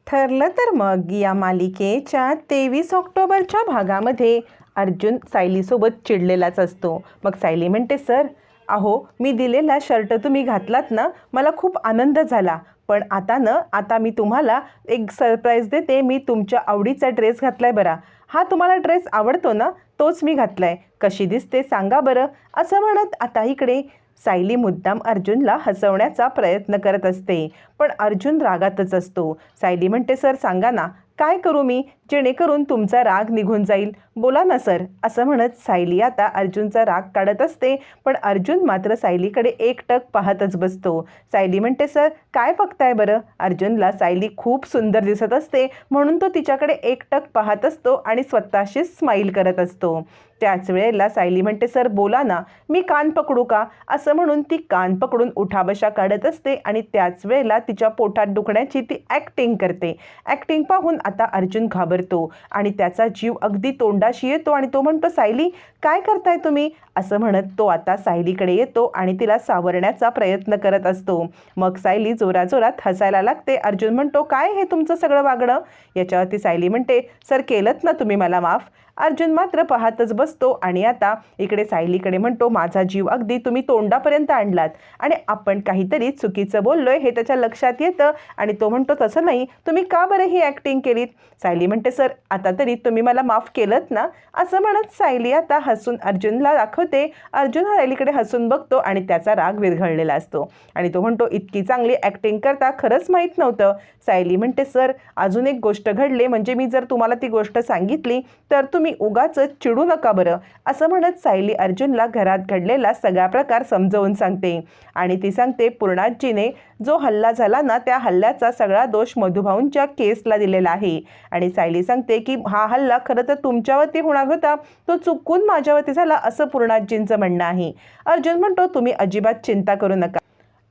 ठरलं तर मग या मालिकेच्या 23 ऑक्टोबरच्या भागामध्ये अर्जुन सायलीसोबत चिडलेलाच असतो. मग सायली म्हणते, सर अहो मी दिलेला शर्ट तुम्ही घातलात ना, मला खूप आनंद झाला. पण आता मी तुम्हाला एक सरप्राईज देते. मी तुमच्या आवडीचा ड्रेस घातलाय बरा. हा तुम्हाला ड्रेस आवडतो ना, तोच मी घातलाय. कशी दिसते सांगा बरं. असं म्हणत आता इकडे सायली मुद्दाम अर्जुनला हसवण्याचा प्रयत्न करत असते. पण अर्जुन रागातच असतो. सायली म्हणते, सर सांगा ना, काय करू मी जेणेकरून तुमचा राग निघून जाईल. बोला ना सर. असं म्हणत सायली आता अर्जुनचा राग काढत असते. पण अर्जुन मात्र सायलीकडे एकटक पाहतच बसतो. सायली म्हणते, सर काय बघताय बरं. अर्जुनला सायली खूप सुंदर दिसत असते म्हणून तो तिच्याकडे एकटक पाहत असतो आणि स्वतःशीच स्माईल करत असतो. त्याच वेळेला सायली म्हणते, सर बोला ना, मी कान पकडू का. असं म्हणून ती कान पकडून उठाबशा काढत असते आणि त्याच वेळेला तिच्या पोटात दुखण्याची ती ॲक्टिंग करते. ॲक्टिंग पाहून आता अर्जुन घाबरतो आणि त्याचा जीव अगदी तोंडाशी येतो आणि तो म्हणतो, सायली काय करताय तुम्ही. असं म्हणत तो आता सायलीकडे येतो आणि तिला सावरण्याचा प्रयत्न करत असतो. मग सायली जोराजोरात हसायला लागते. अर्जुन म्हणतो, काय हे तुमचं सगळं वागणं. याच्यावरती सायली म्हणते, सर केलंत ना तुम्ही मला माफ. अर्जुन मात्र पाहतच बसतो आणि आता इकडे सायलीकडे म्हणतो, माझा जीव अगदी तुम्ही तोंडापर्यंत आणलात आणि आपण काहीतरी चुकीचं बोललोय हे त्याच्या लक्षात येतं आणि तो म्हणतो, तसं नाही, तुम्ही का बरं ही ॲक्टिंग केलीत. सायली म्हणते, सर आता तरी तुम्ही मला माफ केलंत ना. असं म्हणत सायली आता हसून अर्जुनला दाखवते. अर्जुन हा सायलीकडे हसून बघतो आणि त्याचा राग विरघळलेला असतो आणि तो म्हणतो, इतकी चांगली ॲक्टिंग करता खरंच माहीत नव्हतं. सायली म्हणते, सर अजून एक गोष्ट घडले, म्हणजे मी जर तुम्हाला ती गोष्ट सांगितली तर तुम्ही उगाच चिडू नका बरं. असं म्हणत सायली अर्जुनला घरात घडलेला सगळा प्रकार समजावून सांगते आणि ती सांगते, पूर्णाजीने जो हल्ला झाला ना, त्या हल्ल्याचा सगळा दोष मधुभाऊंच्या केसला दिलेला आहे. आणि सायली सांगते की हा हल्ला खरं तर तुमच्यावरती होणार होता, तो चुकून माझ्यावरती झाला असं पूर्णाजींचं म्हणणं आहे. अर्जुन म्हणतो, तुम्ही अजिबात चिंता करू नका.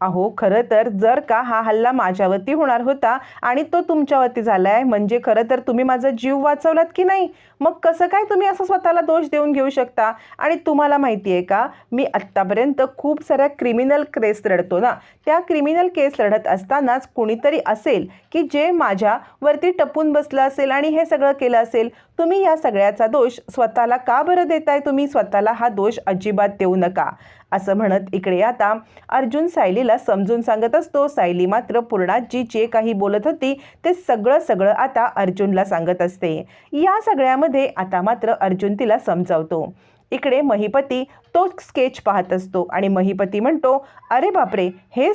अहो खरं तर जर का हा हल्ला माझ्यावरती होणार होता आणि तो तुमच्यावरती झाला आहे, म्हणजे खरं तर तुम्ही माझा जीव वाचवलात की नाही. मग कसं काय तुम्ही असं स्वतःला दोष देऊन घेऊ शकता. आणि तुम्हाला माहिती आहे का, मी आत्तापर्यंत खूप साऱ्या क्रिमिनल केस लढतो ना, त्या क्रिमिनल केस लढत असतानाच कुणीतरी असेल की जे माझ्यावरती टपून बसलं असेल आणि हे सगळं केलं असेल. तुम्ही या सगळ्याचा दोष स्वतःला का बरं देताय. तुम्ही स्वतःला हा दोष अजिबात देऊ नका. असं म्हणत इकडे आता अर्जुन सायलीला समजून सांगत असतो. सायली मात्र पूर्णाजी जे काही बोलत होती ते सगळं आता अर्जुनला सांगत असते. या सगळ्यामध्ये आता मात्र अर्जुन तिला समजावतो. इकडे महिपती तो स्केच पाहत असतो आणि महिपती म्हणतो, अरे बापरे, हे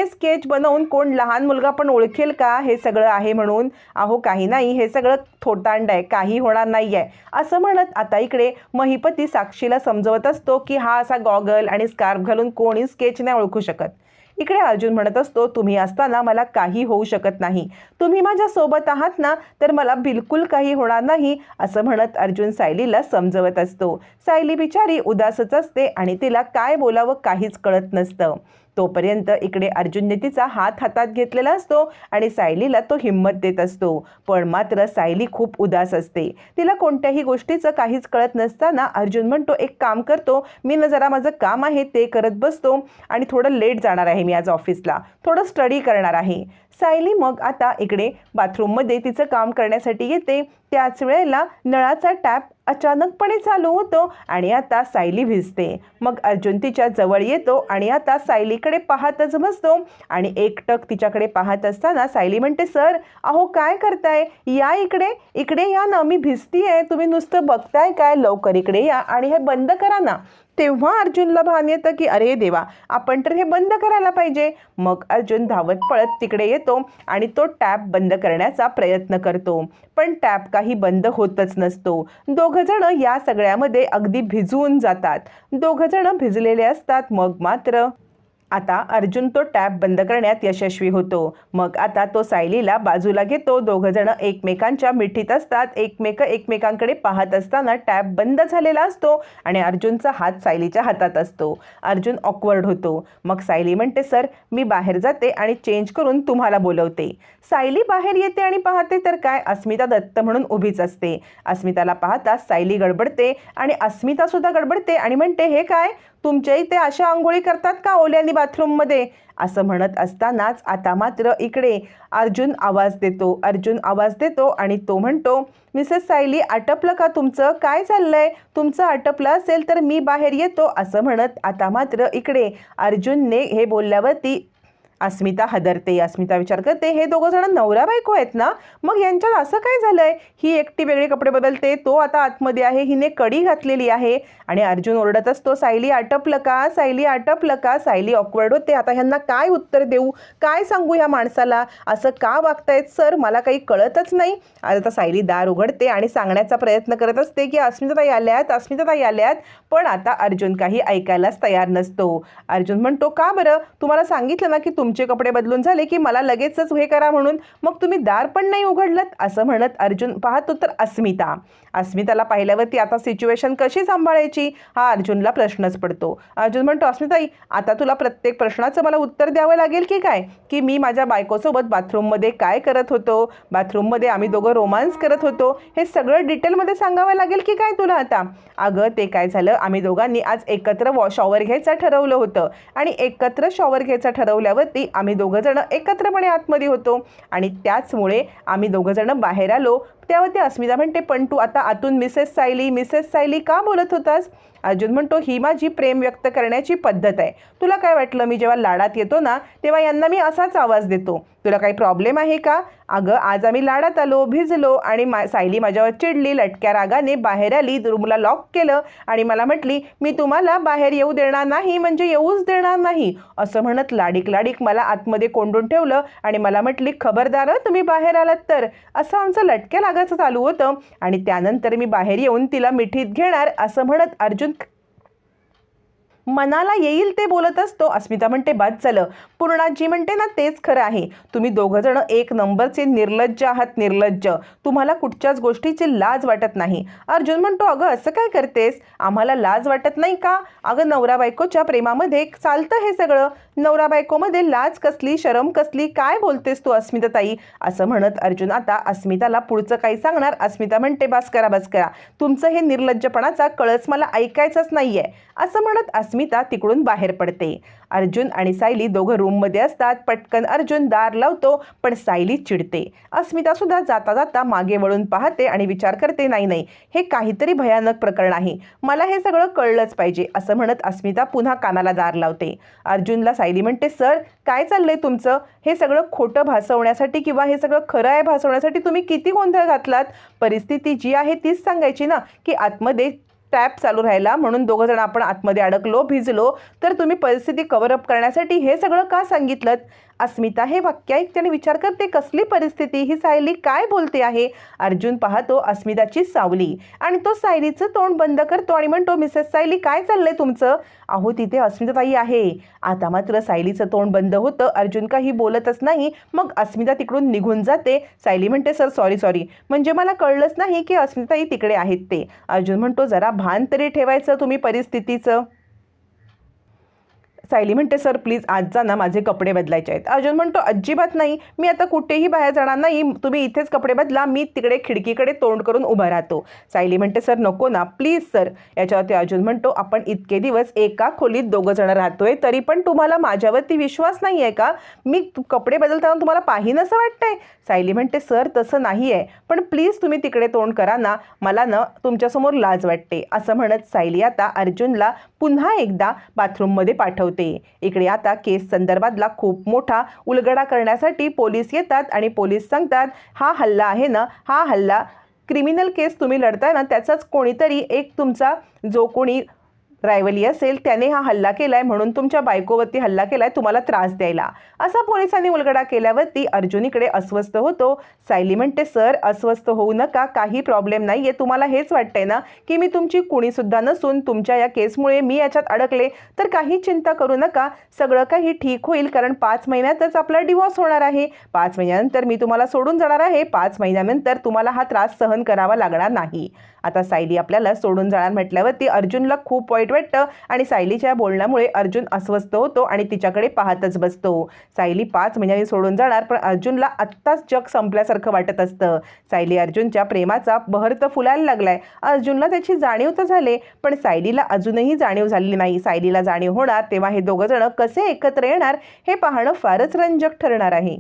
स्केच बनवून कोण लहान मुलगा पण ओळखेल का हे सगळं आहे म्हणून. अहो काही नाही, हे सगळं थोटांड आहे, काही होणार नाही आहे. असं म्हणत आता इकडे महिपती साक्षीला समजवत असतो की हा असा गॉगल आणि स्कार्फ घालून कोणी स्केच नाही ओळखू शकत. इकडे अर्जुन म्हणत असतो, तुम्ही असताना मला काही होऊ शकत नाही. तुम्ही माझ्यासोबत आहात ना, तर मला बिलकुल काही होणार नाही. असं म्हणत अर्जुन सायलीला समजवत असतो. सायली बिचारी उदासच असते आणि तिला काय बोलावं काहीच कळत नसतं. तोपर्यंत इकडे अर्जुनने तिचा हात हातात घेतलेला असतो आणि सायलीला तो हिंमत देत असतो. पण मात्र सायली खूप उदास असते. तिला कोणत्याही गोष्टीचं काहीच कळत नसताना अर्जुन म्हणतो, एक काम करतो मी ना, जरा माझं काम आहे ते करत बसतो आणि थोडं लेट जाणार आहे मी आज ऑफिसला, थोडं स्टडी करणार आहे. सायली मग आता इकडे बाथरूममध्ये तिचं काम करण्यासाठी येते. त्याच वेळेला नळाचा टॅप अचानकपणे चालू होतो आणि आता सायली भिजते. मग अर्जुन तिच्या जवळ येतो आणि आता सायलीकडे पाहतच बसतो आणि एकटक तिच्याकडे पाहत असताना सायली म्हणते, सर अहो काय करताय, या इकडे या ना, मी भिजतीये, तुम्ही नुसतं बघताय काय, लवकर इकडे या आणि हे बंद करा ना. तेव्हा अर्जुनला भान येतं की अरे देवा, आपण तर हे बंद करायला पाहिजे. मग अर्जुन धावत पळत तिकडे येतो आणि तो टॅप बंद करण्याचा प्रयत्न करतो. पण टॅप काही बंद होतच नसतो. दोघंजण या सगळ्यामध्ये अगदी भिजून जातात. दोघंजण भिजलेले असतात. मग मात्र आता अर्जुन तो टॅप बंद करण्यात यशस्वी होतो. मग आता तो सायलीला बाजूला घेतो. दोघंजण एकमेकांच्या मिठीत असतात. एकमेकांकडे पाहत असताना टॅप बंद झालेला असतो आणि अर्जुनचा हात सायलीच्या हातात असतो. अर्जुन ऑकवर्ड होतो. मग सायली म्हणते, सर मी बाहेर जाते आणि चेंज करून तुम्हाला बोलवते. सायली बाहेर येते आणि पाहते तर काय, अस्मिता दत्त म्हणून उभीच असते. अस्मिताला पाहता सायली गडबडते आणि अस्मिता सुद्धा गडबडते आणि म्हणते, हे काय, तुमच्या इथे अशा आंघोळी करतात का ओल्यानी बाथरूममध्ये? असं म्हणत असतानाच आता मात्र इकडे अर्जुन आवाज देतो आणि तो म्हणतो, मिसेस सायली आटपलं का तुमचं? काय चाललंय? तुमचं आटपलं असेल तर मी बाहेर येतो. असं म्हणत आता मात्र इकडे अर्जुनने हे बोलल्यावरती अस्मिता हदरते. अस्मिता विचार करते, हे दोघं जण नवरा बायको आहेत ना, मग यांच्यात असं काय झालंय? ही एकटी वेगळे कपडे बदलते, तो आता आतमध्ये आहे, हिने कडी घातलेली आहे. आणि अर्जुन ओरडत असतो, सायली आटपलं का? सायली आटपलं का? सायली ऑकवर्ड होते. आता ह्यांना काय उत्तर देऊ, काय सांगू ह्या माणसाला? असं का वागतायत सर? मला काही कळतच नाही. आता सायली दार उघडते आणि सांगण्याचा प्रयत्न करत असते की अस्मिताताई आल्यात. पण आता अर्जुन काही ऐकायलाच तयार नसतो. अर्जुन म्हणतो, का बरं? तुम्हाला सांगितलं ना की तुमचे कपडे बदलून झाले की मला लगेचच हे करा म्हणून, मग तुम्ही दार पण नाही उघडलत. असं म्हणत अर्जुन पाहतो तर अस्मिताला पाहिल्यावरती आता सिच्युएशन कशी सांभाळायची हा अर्जुनला प्रश्नच पडतो. अर्जुन म्हणतो, अस्मिताई आता तुला प्रत्येक प्रश्नाचं मला उत्तर द्यावं लागेल की काय? की मी माझ्या बायकोसोबत बाथरूममध्ये काय करत होतो, बाथरूममध्ये आम्ही दोघं रोमांस करत होतो, हे सगळं डिटेलमध्ये सांगावं लागेल की काय तुला आता? अगं ते काय झालं, आम्ही दोघांनी आज एकत्र शॉवर घ्यायचं ठरवलं होतं आणि एकत्र शॉवर घ्यायचं ठरवल्यावरती आम्ही दोघं जण एकत्रपणे आतमध्ये होतो आणि त्याचमुळे आम्ही दोघं जण बाहेर आलो. त्यावरती अस्मिता म्हणते, पण तू आता आतून मिसेस सायली का बोलत होतास? अर्जुन म्हणतो, ही माझी प्रेम व्यक्त करण्याची पद्धत आहे. तुला काय वाटलं मी जेव्हा लाडात येतो ना तेव्हा यांना मी असाच आवाज देतो? तुला काही प्रॉब्लेम आहे का? अगं आज आम्ही लाडात आलो, भिजलो आणि सायली माझ्यावर चिडली, लटक्या रागाने बाहेर आली, रूमला लॉक केलं आणि मला म्हटली, मी तुम्हाला बाहेर येऊ देणार नाही म्हणजे येऊच देणार नाही. असं म्हणत लाडीक मला आतमध्ये कोंडून ठेवलं आणि मला म्हटली, खबरदार तुम्ही बाहेर आलात तर. असं आमचं लटक्या लागायचं चालू होतं आणि त्यानंतर मी बाहेर येऊन तिला मिठीत घेणार. असं म्हणत अर्जुन मनाला येईल ते बोलत असतो. अस्मिता म्हणते, बाद झालं. पूर्णाजी म्हणते ना, तेच खरं आहे. तुम्ही दोघं जण एक नंबरचे निर्लज्ज आहात, निर्लज्ज. तुम्हाला कुठच्याच गोष्टीची लाज वाटत नाही. अर्जुन म्हणतो, अगं असं काय करतेस? आम्हाला लाज वाटत नाही का? अगं नवरा बायकोच्या प्रेमामध्ये चालतं हे सगळं. नवरा बायकोमध्ये लाज कसली, शरम कसली? काय बोलतेस तू अस्मिताताई? असं म्हणत अर्जुन आता अस्मिताला पुढचं काही सांगणार. अस्मिता म्हणते, बस करा. तुमचं हे निर्लज्जपणाचा कळस मला ऐकायचाच नाहीये. असं म्हणत अस्मिता तिकडून बाहेर पडते. अर्जुन आणि सायली दोघं रूममध्ये असतात. पटकन अर्जुन दार लावतो पण सायली चिडते. अस्मिता सुद्धा जाता जाता मागे वळून पाहते आणि विचार करते, नाही हे काहीतरी भयानक प्रकरण आहे, मला हे सगळं कळलंच पाहिजे. असं म्हणत अस्मिता पुन्हा कानाला दार लावते. अर्जुनला सायली म्हणते, सर काय चाललंय तुमचं? हे सगळं खोटं भासवण्यासाठी किंवा हे सगळं खरं आहे भासवण्यासाठी तुम्ही किती गोंधळ घातलात? परिस्थिती जी आहे तीच सांगायची ना, की आतमध्ये टॅप चालू राहिला म्हणून दोघं जण आपण आतमध्ये अडकलो, भिजलो, तर तुम्ही परिस्थिती कव्हरअप करण्यासाठी हे सगळं का सांगितलं? अस्मिता हे वाक्य ऐकल्याने विचार करते, कसली परिस्थिती? ही सायली काय बोलते आहे? अर्जुन पाहतो अस्मिताची सावली आणि तो सायलीचं तोंड बंद करतो आणि म्हणतो, मिसेस सायली काय चाललंय तुमचं? अहो तिथे अस्मिताताई आहे. आता मात्र सायलीचं तोंड बंद होतं. अर्जुन काही बोलतच नाही. मग अस्मिता तिकडून निघून जाते. सायली म्हणते, सर सॉरी म्हणजे मला कळलंच नाही की अस्मिताताई तिकडे आहेत ते. अर्जुन म्हणतो, जरा भान तरी ठेवायचं तुम्ही परिस्थितीचं. सायली म्हणते, सर प्लीज आज जा ना, माझे कपडे बदलायचे आहेत. अर्जुन म्हणतो, अजिबात नाही, मी आता कुठेही बाहेर जाणार नाही, तुम्ही इथेच कपडे बदला, मी तिकडे खिडकीकडे तोंड करून उभा राहतो. सायली म्हणते, सर नको ना प्लीज सर. याच्यावरती अर्जुन म्हणतो, आपण इतके दिवस एका खोलीत दोघं जण राहतोय तरी पण तुम्हाला माझ्यावरती विश्वास नाही आहे का? मी कपडे बदलताना तुम्हाला पाहिन असं वाटतंय? सायली म्हणते, सर तसं नाही आहे, पण प्लीज तुम्ही तिकडे तोंड करा ना, मला ना तुमच्यासमोर लाज वाटते. असं म्हणत सायली आता अर्जुनला पुन्हा एकदा बाथरूममध्ये पाठवते. इकडे आता केस संदर्भातला खूप मोठा उलगडा करण्यासाठी पोलीस येतात आणि पोलीस सांगतात, हा हल्ला आहे ना, हा हल्ला क्रिमिनल केस तुम्ही लढताय ना, त्याचाच कोणीतरी एक तुमचा जो कोणी रायवली असेल त्याने हा हल्ला केलाय, म्हणून तुमच्या बायकोवरती हल्ला केलाय तुम्हाला त्रास द्यायला. असा पोलिसांनी उलगडा केल्यावरती अर्जुन इकडे अस्वस्थ होतो. सायली म्हणते, सर अस्वस्थ होऊ नका, काही प्रॉब्लेम नाही आहे. तुम्हाला हेच वाटतंय ना की मी तुमची कुणीसुद्धा नसून तुमच्या या केसमुळे मी याच्यात अडकले, तर काही चिंता करू नका, सगळं काही ठीक होईल, कारण 5 महिन्यातच आपला डिवॉर्स होणार आहे. 5 महिन्यानंतर मी तुम्हाला सोडून जाणार आहे. 5 महिन्यानंतर तुम्हाला हा त्रास सहन करावा लागणार नाही. आता सायली आपल्याला सोडून जाणार म्हटल्यावरती अर्जुनला खूप वाईट वाईट वाटतं आणि सायलीच्या बोलण्यामुळे अर्जुन अस्वस्थ होतो आणि तिच्याकडे पाहतच बसतो. सायली 5 महिन्यांनी सोडून जाणार, पण अर्जुनला आत्ताच जग संपल्यासारखं वाटत असतं. सायली अर्जुनच्या प्रेमाचा बहर तर फुलायला लागलाय. अर्जुनला त्याची जाणीव तर झाली, पण सायलीला अजूनही जाणीव झालेली नाही. सायलीला जाणीव होणार तेव्हा हे दोघं जण कसे एकत्र येणार हे पाहणं फारच रंजक ठरणार आहे.